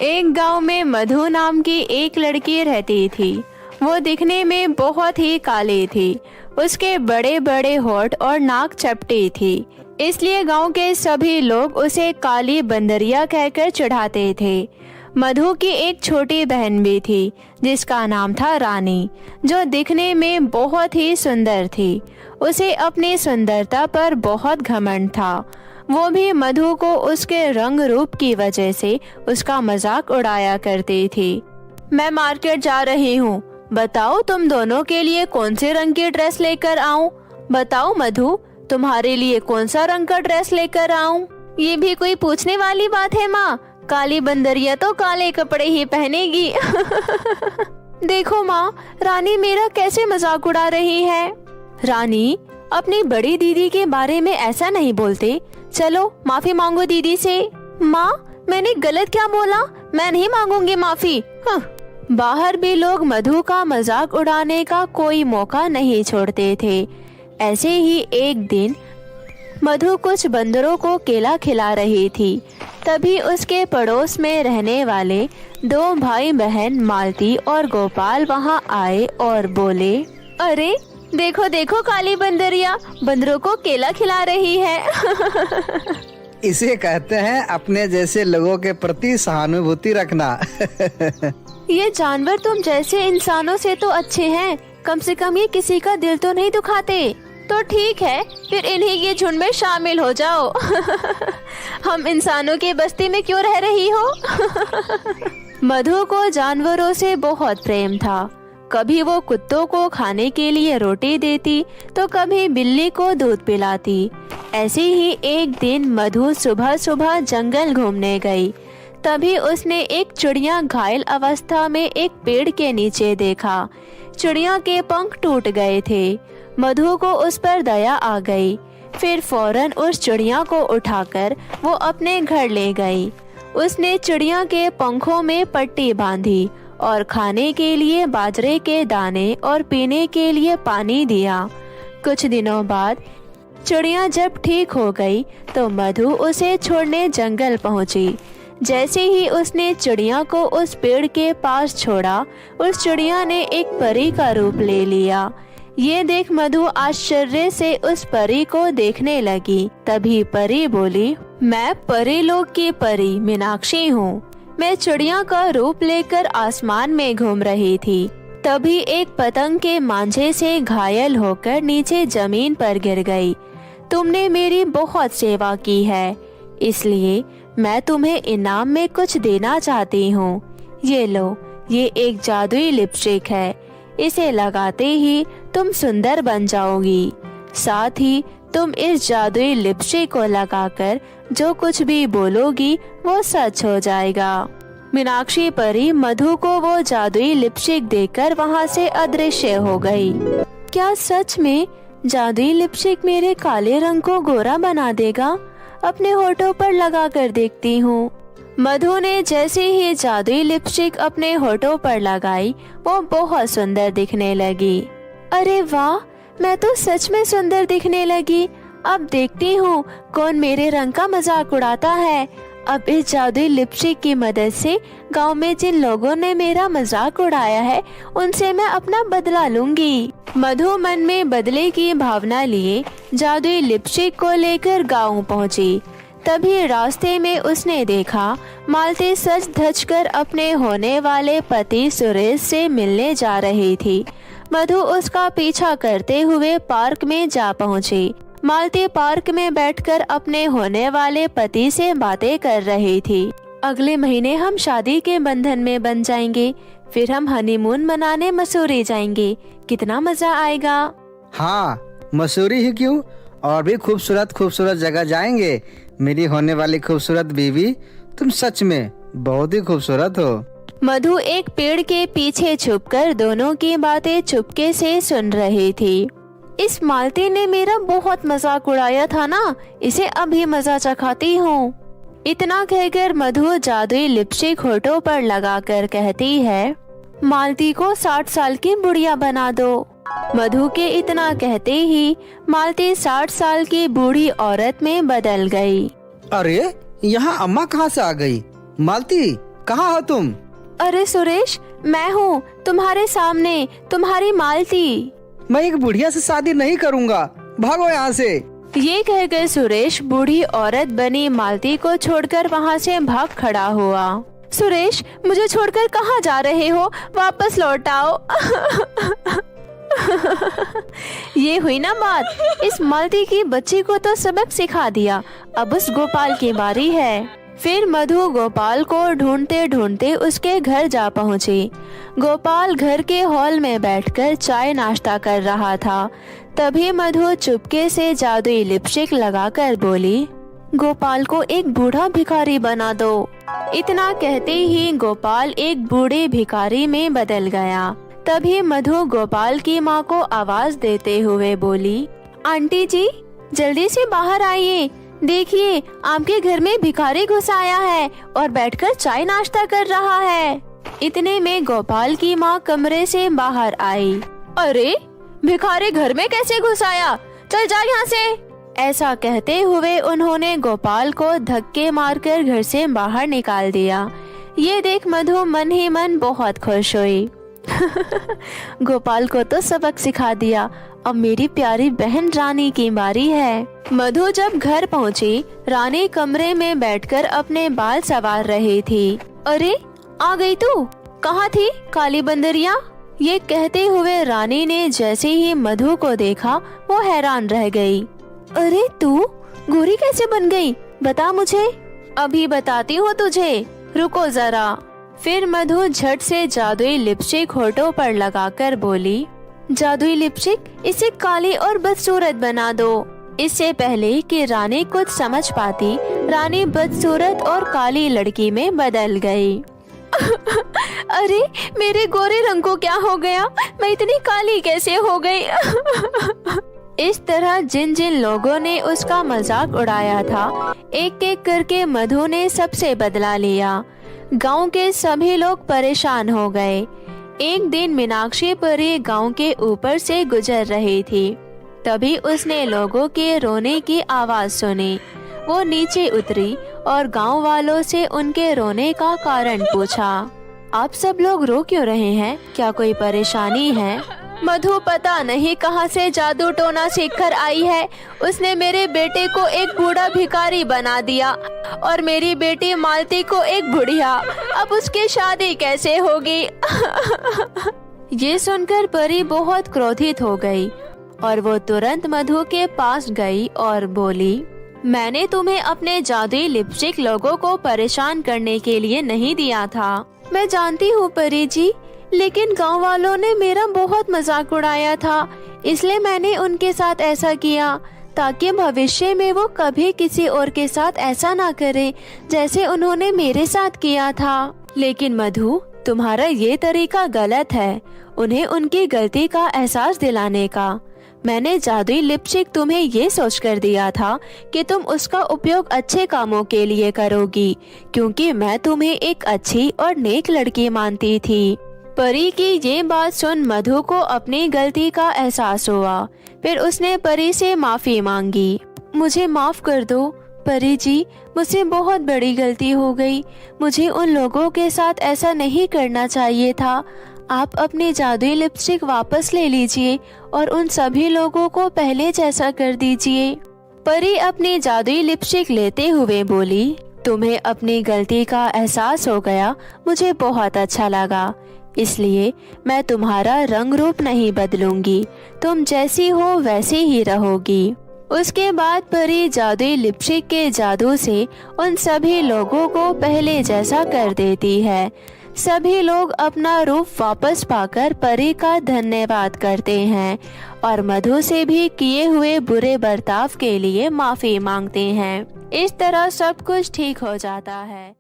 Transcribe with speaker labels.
Speaker 1: एक गांव में मधु नाम की एक लड़की रहती थी। वो दिखने में बहुत ही काली थी। उसके बड़े बड़े होंठ और नाक चपटी थी, इसलिए गांव के सभी लोग उसे काली बंदरिया कहकर चिढ़ाते थे। मधु की एक छोटी बहन भी थी जिसका नाम था रानी, जो दिखने में बहुत ही सुंदर थी। उसे अपनी सुंदरता पर बहुत घमंड था। वो भी मधु को उसके रंग रूप की वजह से उसका मजाक उड़ाया करती थी। मैं मार्केट जा रही हूँ, बताओ तुम दोनों के लिए कौन से रंग की ड्रेस लेकर आऊं? बताओ मधु, तुम्हारे लिए कौन सा रंग का ड्रेस लेकर आऊं? ये भी कोई पूछने वाली बात है माँ, काली बंदरिया तो काले कपड़े ही पहनेगी। देखो माँ, रानी मेरा कैसे मजाक उड़ा रही है। रानी, अपनी बड़ी दीदी के बारे में ऐसा नहीं बोलते। चलो माफी मांगो दीदी से। माँ, मैंने गलत क्या बोला? मैं नहीं मांगूंगी माफी। बाहर भी लोग मधु का मजाक उड़ाने का कोई मौका नहीं छोड़ते थे। ऐसे ही एक दिन मधु कुछ बंदरों को केला खिला रही थी। तभी उसके पड़ोस में रहने वाले दो भाई बहन मालती और गोपाल वहां आए और बोले, अरे देखो देखो, काली बंदरिया बंदरों को केला खिला रही है।
Speaker 2: इसे कहते हैं अपने जैसे लोगों के प्रति सहानुभूति रखना।
Speaker 1: ये जानवर तुम जैसे इंसानों से तो अच्छे हैं, कम से कम ये किसी का दिल तो नहीं दुखाते। तो ठीक है, फिर इन्हीं के झुंड में शामिल हो जाओ। हम इंसानों की बस्ती में क्यों रह रही हो? मधु को जानवरों से बहुत प्रेम था। कभी वो कुत्तों को खाने के लिए रोटी देती तो कभी बिल्ली को दूध पिलाती। ऐसे ही एक दिन मधु सुबह सुबह जंगल घूमने गई। तभी उसने एक चिड़िया घायल अवस्था में एक पेड़ के नीचे देखा। चिड़िया के पंख टूट गए थे। मधु को उस पर दया आ गई। फिर फौरन उस चिड़िया को उठाकर वो अपने घर ले गई। उसने चिड़िया के पंखों में पट्टी बांधी और खाने के लिए बाजरे के दाने और पीने के लिए पानी दिया। कुछ दिनों बाद चिड़िया जब ठीक हो गई तो मधु उसे छोड़ने जंगल पहुंची। जैसे ही उसने चिड़िया को उस पेड़ के पास छोड़ा, उस चिड़िया ने एक परी का रूप ले लिया। ये देख मधु आश्चर्य से उस परी को देखने लगी। तभी परी बोली, मैं परी लोक की परी मीनाक्षी हूँ। मैं चिड़िया का रूप लेकर आसमान में घूम रही थी। तभी एक पतंग के मांझे से घायल होकर नीचे जमीन पर गिर गई। तुमने मेरी बहुत सेवा की है, इसलिए मैं तुम्हें इनाम में कुछ देना चाहती हूँ। ये लो, ये एक जादुई लिपस्टिक है। इसे लगाते ही तुम सुंदर बन जाओगी। साथ ही तुम इस जादुई लिपस्टिक को लगाकर जो कुछ भी बोलोगी वो सच हो जाएगा। मीनाक्षी परी मधु को वो जादुई लिपस्टिक देकर वहाँ से अदृश्य हो गई। क्या सच में जादुई लिपस्टिक मेरे काले रंग को गोरा बना देगा? अपने होठों पर लगा कर देखती हूँ। मधु ने जैसे ही जादुई लिपस्टिक अपने होठों पर लगाई, वो बहुत सुंदर दिखने लगी। अरे वाह, मैं तो सच में सुंदर दिखने लगी। अब देखती हूँ कौन मेरे रंग का मजाक उड़ाता है। अब इस जादुई लिपस्टिक की मदद से गांव में जिन लोगों ने मेरा मजाक उड़ाया है उनसे मैं अपना बदला लूंगी। मधु मन में बदले की भावना लिए जादुई लिपस्टिक को लेकर गांव पहुंची। तभी रास्ते में उसने देखा मालती सज धज कर अपने होने वाले पति सुरेश से मिलने जा रही थी। मधु उसका पीछा करते हुए पार्क में जा पहुंची। मालती पार्क में बैठकर अपने होने वाले पति से बातें कर रही थी। अगले महीने हम शादी के बंधन में बन जाएंगे, फिर हम हनीमून मनाने मसूरी जाएंगे। कितना मजा आएगा।
Speaker 2: हाँ, मसूरी ही क्यों, और भी खूबसूरत खूबसूरत जगह जाएंगे। मेरी होने वाली खूबसूरत बीवी, तुम सच में बहुत ही खूबसूरत हो।
Speaker 1: मधु एक पेड़ के पीछे छुपकर दोनों की बातें चुपके से सुन रही थी। इस मालती ने मेरा बहुत मजाक उड़ाया था ना, इसे अभी मजा चखाती हूँ। इतना कहकर मधु जादुई लिपस्टिक होठों पर लगाकर कहती है, मालती को 60 साल की बुढ़िया बना दो। मधु के इतना कहते ही मालती 60 साल की बूढ़ी औरत में बदल गई।
Speaker 2: अरे, यहाँ अम्मा कहाँ से आ गई? मालती, कहाँ हो तुम?
Speaker 1: अरे सुरेश, मैं हूँ तुम्हारे सामने, तुम्हारी मालती।
Speaker 2: मैं एक बुढ़िया से शादी नहीं करूँगा, भागो यहाँ से।
Speaker 1: ये कहकर सुरेश बूढ़ी औरत बनी मालती को छोड़कर वहाँ से भाग खड़ा हुआ। सुरेश, मुझे छोड़कर कहाँ जा रहे हो? वापस लौट आओ। ये हुई ना बात। इस मालती की बच्ची को तो सबक सिखा दिया, अब उस गोपाल की बारी है। फिर मधु गोपाल को ढूंढते ढूंढते उसके घर जा पहुंची। गोपाल घर के हॉल में बैठकर चाय नाश्ता कर रहा था। तभी मधु चुपके से जादुई लिपस्टिक लगाकर बोली, गोपाल को एक बूढ़ा भिखारी बना दो। इतना कहते ही गोपाल एक बूढ़े भिखारी में बदल गया। तभी मधु गोपाल की माँ को आवाज देते हुए बोली, आंटी जी, जल्दी से बाहर आइए, देखिए आपके घर में भिखारी घुस आया है और बैठकर चाय नाश्ता कर रहा है। इतने में गोपाल की माँ कमरे से बाहर आई। अरे, भिखारी घर में कैसे घुस आया? चल जा यहाँ से। ऐसा कहते हुए उन्होंने गोपाल को धक्के मारकर घर से बाहर निकाल दिया। ये देख मधु मन ही मन बहुत खुश हुई। गोपाल को तो सबक सिखा दिया, अब मेरी प्यारी बहन रानी की बारी है। मधु जब घर पहुंची, रानी कमरे में बैठकर अपने बाल संवार रही थी। अरे, आ गई तू? कहाँ थी काली बंदरिया? ये कहते हुए रानी ने जैसे ही मधु को देखा, वो हैरान रह गई। अरे, तू गोरी कैसे बन गई? बता मुझे। अभी बताती हूँ तुझे, रुको जरा। फिर मधु झट से जादुई लिपस्टिक होठों पर लगाकर बोली, जादुई लिपस्टिक, इसे काली और बदसूरत बना दो। इससे पहले कि रानी कुछ समझ पाती, रानी बदसूरत और काली लड़की में बदल गई। अरे, मेरे गोरे रंग को क्या हो गया? मैं इतनी काली कैसे हो गई? इस तरह जिन जिन लोगों ने उसका मजाक उड़ाया था, एक एक करके मधु ने सबसे बदला लिया। गांव के सभी लोग परेशान हो गए। एक दिन मीनाक्षी परी गांव के ऊपर से गुजर रही थी। तभी उसने लोगों के रोने की आवाज सुनी। वो नीचे उतरी और गांव वालों से उनके रोने का कारण पूछा। आप सब लोग रो क्यों रहे हैं? क्या कोई परेशानी है? मधु पता नहीं कहां से जादू टोना सीखकर आई है। उसने मेरे बेटे को एक बूढ़ा भिखारी बना दिया और मेरी बेटी मालती को एक बुढ़िया। अब उसकी शादी कैसे होगी? ये सुनकर परी बहुत क्रोधित हो गई और वो तुरंत मधु के पास गई और बोली, मैंने तुम्हें अपने जादुई लिपस्टिक लोगों को परेशान करने के लिए नहीं दिया था। मैं जानती हूँ परी जी, लेकिन गांव वालों ने मेरा बहुत मजाक उड़ाया था, इसलिए मैंने उनके साथ ऐसा किया ताकि भविष्य में वो कभी किसी और के साथ ऐसा ना करे जैसे उन्होंने मेरे साथ किया था। लेकिन मधु, तुम्हारा ये तरीका गलत है, उन्हें उनकी गलती का एहसास दिलाने का। मैंने जादुई लिपस्टिक तुम्हें ये सोचकर दिया था कि तुम उसका उपयोग अच्छे कामों के लिए करोगी, क्योंकि मैं तुम्हें एक अच्छी और नेक लड़की मानती थी। परी की ये बात सुन मधु को अपनी गलती का एहसास हुआ। फिर उसने परी से माफी मांगी। मुझे माफ कर दो परी जी, मुझसे बहुत बड़ी गलती हो गई। मुझे उन लोगों के साथ ऐसा नहीं करना चाहिए था। आप अपनी जादुई लिपस्टिक वापस ले लीजिए और उन सभी लोगों को पहले जैसा कर दीजिए। परी अपनी जादुई लिपस्टिक लेते हुए बोली, तुम्हें अपनी गलती का एहसास हो गया, मुझे बहुत अच्छा लगा। इसलिए मैं तुम्हारा रंग रूप नहीं बदलूंगी, तुम जैसी हो वैसे ही रहोगी। उसके बाद परी जादुई लिपस्टिक के जादू से उन सभी लोगों को पहले जैसा कर देती है। सभी लोग अपना रूप वापस पाकर परी का धन्यवाद करते हैं और मधु से भी किए हुए बुरे बर्ताव के लिए माफी मांगते हैं। इस तरह सब कुछ ठीक हो जाता है।